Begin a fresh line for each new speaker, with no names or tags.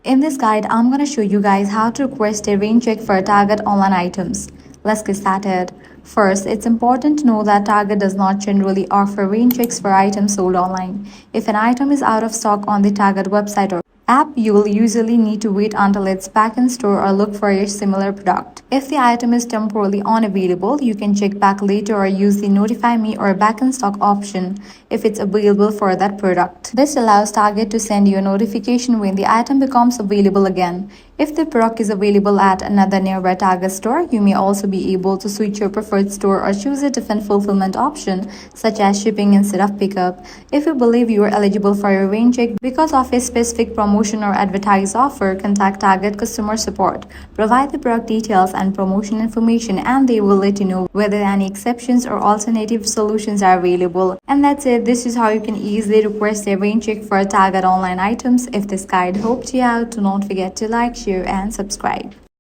In this guide, I'm going to show you guys how to request a rain check for Target online items. Let's get started. First, it's important to know that Target does not generally offer rain checks for items sold online. If an item is out of stock on the Target website or app, you will usually need to wait until it's back in store or look for a similar product. If the item is temporarily unavailable, you can check back later or use the notify me or back in stock option if it's available for that product. This allows Target to send you a notification when the item becomes available again. If the product is available at another nearby Target store, you may also be able to switch your preferred store or choose a different fulfillment option, such as shipping instead of pickup. If you believe you are eligible for a rain check because of a specific promotion or advertised offer, contact Target customer support. Provide the product details and promotion information, and they will let you know whether any exceptions or alternative solutions are available. And that's it. This is how you can easily request a rain check for Target online items. If this guide helped you out, do not forget to like, share, and subscribe.